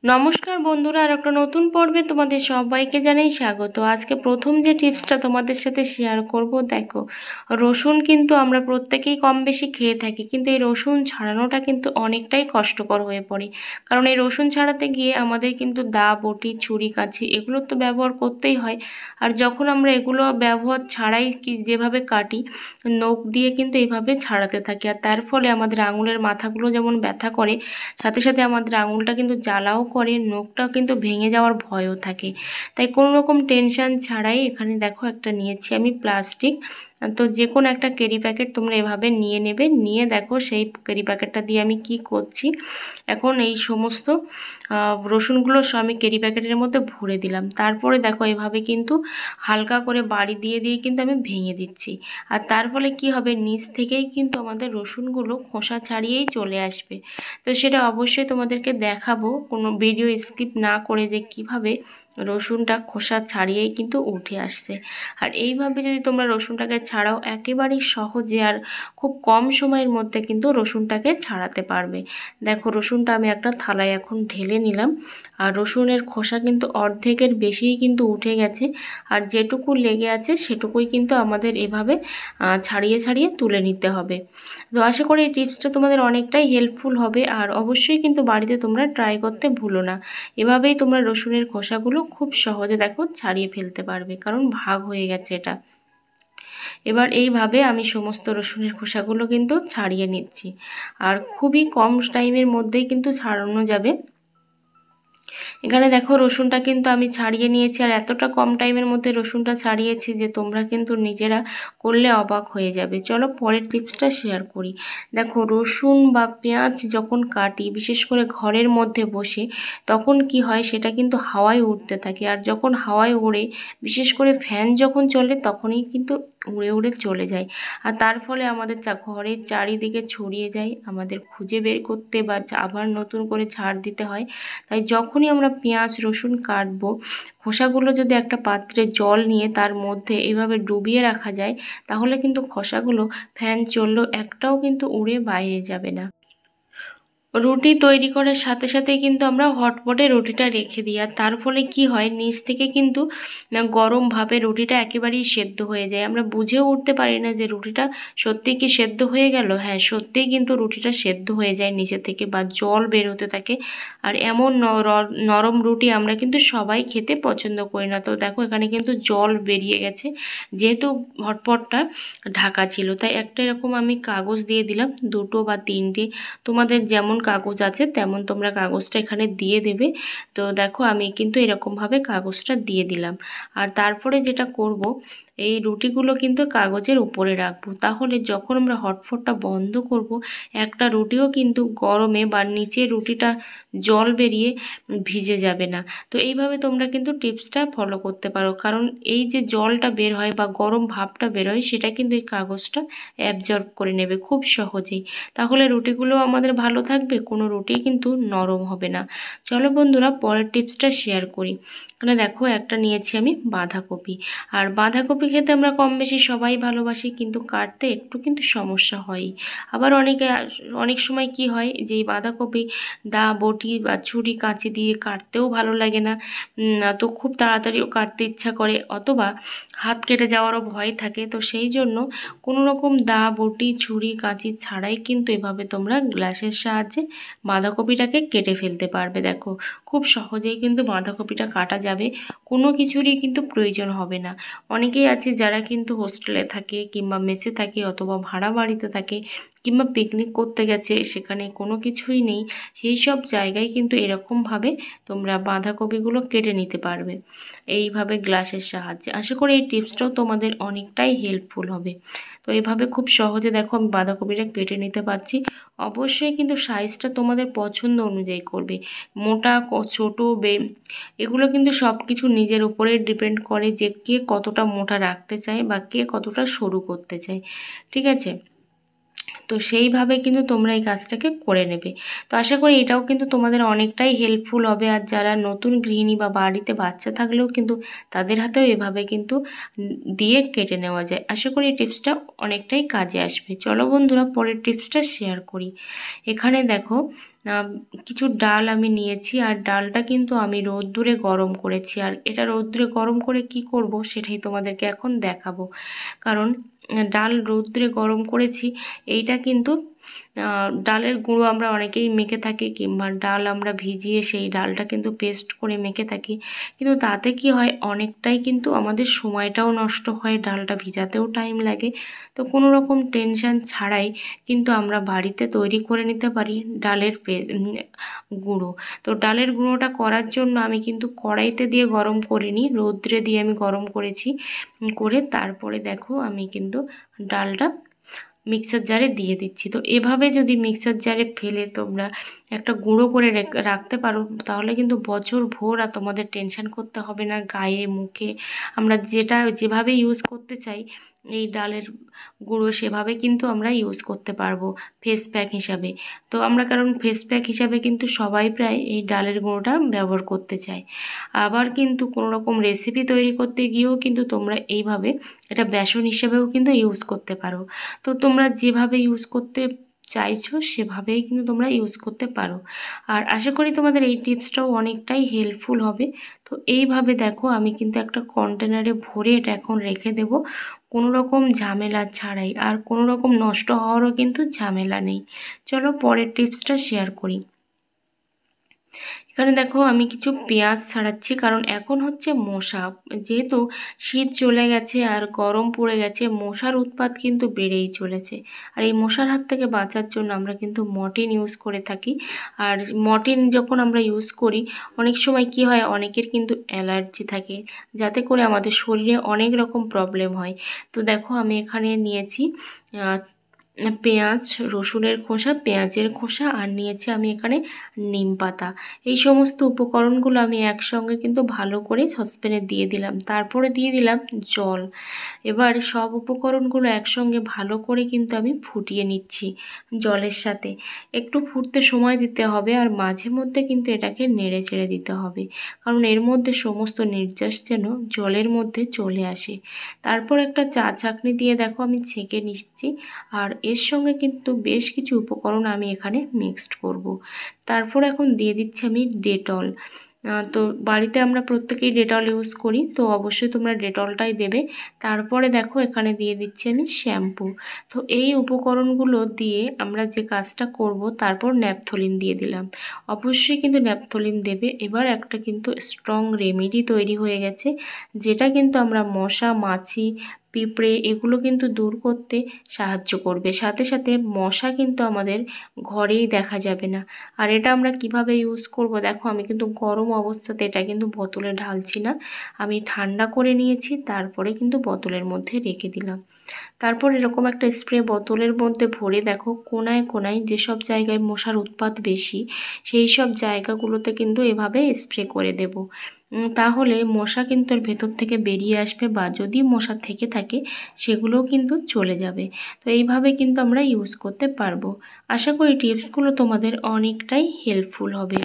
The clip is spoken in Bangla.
নমস্কার বন্ধুরা, আর একটা নতুন পর্বে তোমাদের সবাইকে জানাই স্বাগত। আজকে প্রথম যে টিপসটা তোমাদের সাথে শেয়ার করব, দেখো, রসুন কিন্তু আমরা প্রত্যেকেই কম বেশি খেয়ে থাকি, কিন্তু এই রসুন ছাড়ানোটা কিন্তু অনেকটাই কষ্টকর হয়ে পড়ে। কারণ এই রসুন ছাড়াতে গিয়ে আমাদের কিন্তু দা, বটি, ছুরি, কাঁচি এগুলো তো ব্যবহার করতেই হয়। আর যখন আমরা এগুলো ব্যবহার ছাড়াই যেভাবে কাটি, নখ দিয়ে কিন্তু এইভাবে ছাড়াতে থাকি, আর তার ফলে আমাদের আঙুলের মাথাগুলো যেমন ব্যথা করে, সাথে সাথে আমাদের আঙুলটা কিন্তু জ্বালাও করে, নখটাও কিন্তু ভেঙে যাওয়ার ভয়ও থাকে। তাই কোনো রকম টেনশন ছাড়াই এখানে দেখো একটা নিয়েছি আমি প্লাস্টিক। তো যে কোনো একটা ক্যারি প্যাকেট তোমরা এভাবে নিয়ে নেবে, নিয়ে দেখো সেই ক্যারি প্যাকেটটা দিয়ে আমি কি করছি। এখন এই সমস্ত রসুনগুলো আমি ক্যারি প্যাকেটের মধ্যে ভরে দিলাম। তারপরে দেখো এভাবে কিন্তু হালকা করে বাড়ি দিয়ে দিয়ে কিন্তু আমি ভেঙে দিচ্ছি। আর তার ফলে কি হবে, নিচ থেকেই কিন্তু আমাদের রসুনগুলো খোসা ছাড়িয়েই চলে আসবে। তো সেটা অবশ্যই তোমাদেরকে দেখাবো, কোনো ভিডিও স্কিপ না করে, যে কিভাবে রসুনটা খোসা ছাড়িয়েই কিন্তু উঠে আসছে। আর এইভাবে যদি তোমরা রসুনটাকে ছাড়াও, একেবারেই সহজে আর খুব কম সময়ের মধ্যে কিন্তু রসুনটাকে ছাড়াতে পারবে। দেখো রসুনটা আমি একটা থালায় এখন ঢেলে নিলাম, আর রসুনের খোসা কিন্তু অর্ধেকের বেশিই কিন্তু উঠে গেছে। আর যেটুকু লেগে আছে সেটুকুই কিন্তু আমাদের এভাবে ছাড়িয়ে ছাড়িয়ে তুলে নিতে হবে। তো আশা করি এই টিপসটা তোমাদের অনেকটাই হেল্পফুল হবে, আর অবশ্যই কিন্তু বাড়িতে তোমরা ট্রাই করতে ভুলো না। এভাবেই তোমরা রসুনের খোসাগুলো খুব সহজে দেখো ছাড়িয়ে ফেলতে পারবে, কারণ ভাগ হয়ে গেছে এটা। এবার এইভাবে আমি সমস্ত রসুনের খোসাগুলো কিন্তু ছাড়িয়ে নিচ্ছি, আর খুবই কম টাইমের মধ্যেই কিন্তু ছাড়ানো যাবে। এখানে দেখো রসুনটা কিন্তু আমি ছাড়িয়ে নিয়েছি, আর এতটা কম টাইমের মধ্যে রসুনটা ছাড়িয়েছি যে তোমরা কিন্তু নিজেরা করলে অবাক হয়ে যাবে। চলো পরের টিপসটা শেয়ার করি। দেখো রসুন বা পেঁয়াজ যখন কাটি, বিশেষ করে ঘরের মধ্যে বসে, তখন কি হয়, সেটা কিন্তু হাওয়ায় উড়তে থাকে। আর যখন হাওয়ায় ওড়ে, বিশেষ করে ফ্যান যখন চলে, তখনই কিন্তু উড়ে উড়ে চলে যায়। আর তার ফলে আমাদের ঘরের চারিদিকে ছড়িয়ে যায়, আমাদের খুঁজে বের করতে বা আবার নতুন করে ছাড় দিতে হয়। তাই যখনই আমরা পেঁয়াজ রসুন কাটবো, খোসাগুলো যদি একটা পাত্রে জল নিয়ে তার মধ্যে এভাবে ডুবিয়ে রাখা যায়, তাহলে কিন্তু খোসাগুলো ফ্যান চললেও একটাও কিন্তু উড়ে বাইরে যাবে না। রুটি তৈরি করার সাথে সাথে কিন্তু আমরা হটপটে রুটিটা রেখে দিই, আর তার ফলে কি হয়, নিচ থেকে কিন্তু গরম ভাবে রুটিটা একেবারেই সেদ্ধ হয়ে যায়। আমরা বুঝেও উঠতে পারি না যে রুটিটা সত্যি কি সেদ্ধ হয়ে গেল। হ্যাঁ, সত্যিই কিন্তু রুটিটা সেদ্ধ হয়ে যায় নিচে থেকে, বা জল বের হতে থাকে। আর এমন নরম রুটি আমরা কিন্তু সবাই খেতে পছন্দ করি না। তো দেখো এখানে কিন্তু জল বেরিয়ে গেছে, যেহেতু হটপটটা ঢাকা ছিল, তাই একটা এরকম আমি কাগজ দিয়ে দিলাম, দুটো বা তিনটে, তোমাদের যেমন কাগজ আছে তেমন তোমরা কাগজটা এখানে দিয়ে দেবে। তো দেখো আমি কিন্তু এরকমভাবে কাগজটা দিয়ে দিলাম। আর তারপরে যেটা করব, এই রুটিগুলো কিন্তু কাগজের উপরে রাখবো, তাহলে যখন আমরা হটপটটা বন্ধ করব, একটা রুটিও কিন্তু গরমে বা নিচে রুটিটা জল বেরিয়ে ভিজে যাবে না। তো এইভাবে তোমরা কিন্তু টিপসটা ফলো করতে পারো, কারণ এই যে জলটা বের হয় বা গরম ভাবটা বের হয়, সেটা কিন্তু এই কাগজটা অ্যাবজর্ব করে নেবে খুব সহজেই। তাহলে রুটিগুলো আমাদের ভালো থাকবে, কোনো রুটি কিন্তু নরম হবে না। চলো বন্ধুরা পরের টিপসটা শেয়ার করি। এখানে দেখো একটা নিয়েছি আমি বাঁধাকপি। আর বাঁধাকপি খেতে আমরা কম বেশি সবাই ভালোবাসি, কিন্তু কাটতে একটু কিন্তু সমস্যা হয়। আবার অনেক সময় কি হয়, যে এই বাঁধাকপি দা, বটি বা ছুরি, কাঁচি দিয়ে কাটতেও ভালো লাগে না। তো খুব তাড়াতাড়িও কাটতে ইচ্ছা করে, অথবা হাত কেটে যাওয়ারও ভয় থাকে। তো সেই জন্য কোনো রকম দা, বটি, ছুরি, কাঁচি ছাড়াই কিন্তু এভাবে তোমরা গ্লাসের সাহায্যে বাঁধাকপিটাকে কেটে ফেলতে পারবে। দেখো খুব সহজেই কিন্তু বাঁধাকপিটা কাটা যাবে, কোনো কিছুরই কিন্তু প্রয়োজন হবে না। অনেকেই আছে যারা কিন্তু হোস্টেলে থাকে, কিংবা মেসে থাকে, অথবা ভাড়া বাড়িতে থাকে, কিংবা পিকনিক করতে গেছে, সেখানে কোনো কিছুই নেই, সেই সব জায়গায় কিন্তু এরকমভাবে তোমরা বাঁধাকপিগুলো কেটে নিতে পারবে এইভাবে গ্লাসের সাহায্যে। আশা করি এই টিপসটাও তোমাদের অনেকটাই হেল্পফুল হবে। তো এইভাবে খুব সহজে দেখো আমি বাঁধাকপিটা কেটে নিতে পারছি। অবশ্যই কিন্তু সাইজটা তোমাদের পছন্দ অনুযায়ী করবে, মোটা ছোটো এগুলো কিন্তু সব কিছু নিজের উপরে ডিপেন্ড করে, যে কে কতটা মোটা রাখতে চায় বা কে কতটা সরু করতে চায়। ঠিক আছে, তো সেইভাবে কিন্তু তোমরা এই কাজটাকে করে নেবে। তো আশা করি এটাও কিন্তু তোমাদের অনেকটাই হেল্পফুল হবে। আর যারা নতুন গৃহিণী বা বাড়িতে বাচ্চা থাকলেও কিন্তু তাদের হাতেও এভাবে কিন্তু দিয়ে কেটে নেওয়া যায়। আশা করি এই টিপসটা অনেকটাই কাজে আসবে। চলো বন্ধুরা পরের টিপসটা শেয়ার করি। এখানে দেখো কিছু ডাল আমি নিয়েছি, আর ডালটা কিন্তু আমি রোদ্দুরে গরম করেছি। আর এটা রোদ্দুরে গরম করে কি করব সেটাই তোমাদেরকে এখন দেখাবো। কারণ ডাল রোদ্দুরে গরম করেছি, এইটা কিন্তু ডালের গুঁড়ো আমরা অনেকেই মেখে থাকি, কিংবা ডাল আমরা ভিজিয়ে সেই ডালটা কিন্তু পেস্ট করে মেখে থাকি। কিন্তু তাতে কি হয়, অনেকটাই কিন্তু আমাদের সময়টাও নষ্ট হয়, ডালটা ভিজাতেও টাইম লাগে। তো কোনো রকম টেনশন ছাড়াই কিন্তু আমরা বাড়িতে তৈরি করে নিতে পারি ডালের গুঁড়ো। তো ডালের গুঁড়োটা করার জন্য আমি কিন্তু কড়াইতে দিয়ে গরম করিনি, রৌদ্রে দিয়ে আমি গরম করেছি। করে তারপরে দেখো আমি কিন্তু ডালটা মিক্সার জারে দিয়ে দিচ্ছি। তো এভাবে যদি মিক্সার জারে ফেলে তোমরা একটা গুঁড়ো করে রাখতে পারো, তাহলে কিন্তু বছর ভোর আর তোমাদের টেনশন করতে হবে না। গায়ে মুখে আমরা যেভাবে ইউজ করতে চাই এই ডালের গুঁড়ো, সেভাবে কিন্তু আমরা ইউজ করতে পারবো ফেস প্যাক হিসাবে। তো আমরা কারণ ফেস প্যাক হিসাবে কিন্তু সবাই প্রায় এই ডালের গুঁড়োটা ব্যবহার করতে চায়। আবার কিন্তু কোনো রকম রেসিপি তৈরি করতে গিয়েও কিন্তু তোমরা এইভাবে এটা বেসন হিসেবেও কিন্তু ইউজ করতে পারো। তো তোমরা যেভাবে ইউজ করতে চাইছো সেভাবেই কিন্তু তোমরা ইউজ করতে পারো। আর আশা করি তোমাদের এই টিপসটাও অনেকটাই হেল্পফুল হবে। তো এইভাবে দেখো আমি কিন্তু একটা কন্টেনারে ভরে এটা এখন রেখে দেব, কোনো রকম ঝামেলা ছাড়াই। আর কোনো রকম নষ্ট হওয়ারও কিন্তু ঝামেলা নেই। চলো পরের টিপসটা শেয়ার করি। এখানে দেখো আমি কিছু পেঁয়াজ ছাড়াচ্ছি, কারণ এখন হচ্ছে মশা, যেহেতু শীত চলে গেছে আর গরম পড়ে গেছে, মশার উৎপাত কিন্তু বেড়েই চলেছে। আর এই মশার হাত থেকে বাঁচার জন্য আমরা কিন্তু মর্টিন ইউজ করে থাকি। আর মর্টিন যখন আমরা ইউজ করি, অনেক সময় কি হয়, অনেকের কিন্তু অ্যালার্জি থাকে, যাতে করে আমাদের শরীরে অনেক রকম প্রবলেম হয়। তো দেখো আমি এখানে নিয়েছি পেঁয়াজ, রসুনের খোসা, পেঁয়াজের খোসা, আর নিয়েছি আমি এখানে নিম পাতা। এই সমস্ত উপকরণগুলো আমি একসঙ্গে কিন্তু ভালো করে সসপ্যানে দিয়ে দিলাম, তারপরে দিয়ে দিলাম জল। এবার সব উপকরণগুলো একসঙ্গে ভালো করে কিন্তু আমি ফুটিয়ে নিচ্ছি জলের সাথে। একটু ফুটতে সময় দিতে হবে, আর মাঝে মধ্যে কিন্তু এটাকে নেড়ে চেড়ে দিতে হবে, কারণ এর মধ্যে সমস্ত নির্যাস যেন জলের মধ্যে চলে আসে। তারপর একটা চা ছাঁকনি দিয়ে দেখো আমি ছেঁকে নিচ্ছি। আর এর সঙ্গে কিন্তু বেশ কিছু উপকরণ আমি এখানে মিক্সড করব। তারপর এখন দিয়ে দিচ্ছি আমি ডেটল। তো বাড়িতে আমরা প্রত্যেকেই ডেটল ইউজ করি, তো অবশ্যই তোমরা ডেটলটাই দেবে। তারপরে দেখো এখানে দিয়ে দিচ্ছি আমি শ্যাম্পু। তো এই উপকরণগুলো দিয়ে আমরা যে কাজটা করব, তারপর ন্যাপথলিন দিয়ে দিলাম। অবশ্যই কিন্তু ন্যাপথলিন দেবে। এবার একটা কিন্তু স্ট্রং রেমেডি তৈরি হয়ে গেছে, যেটা কিন্তু আমরা মশা, মাছি, পিঁপড়ে এগুলো কিন্তু দূর করতে সাহায্য করবে। সাথে সাথে মশা কিন্তু আমাদের ঘরেই দেখা যাবে না। আর এটা আমরা কিভাবে ইউজ করব, দেখো আমি কিন্তু গরম অবস্থাতে এটা কিন্তু বোতলে ঢালছি না, আমি ঠান্ডা করে নিয়েছি, তারপরে কিন্তু বোতলের মধ্যে রেখে দিলাম। তারপর এরকম একটা স্প্রে বোতলের মধ্যে ভরে দেখো কোনায় কোনায় যেসব জায়গায় মশার উৎপাত বেশি, সেই সব জায়গাগুলোতে কিন্তু এভাবে স্প্রে করে দেব। তাহলে মশা কিন্তু এর ভেতর থেকে বেরিয়ে আসবে, বা যদি মশা থেকে থাকে সেগুলোও কিন্তু চলে যাবে। তো এইভাবে কিন্তু আমরা ইউজ করতে পারবো। আশা করি টিপসগুলো তোমাদের অনেকটাই হেল্পফুল হবে।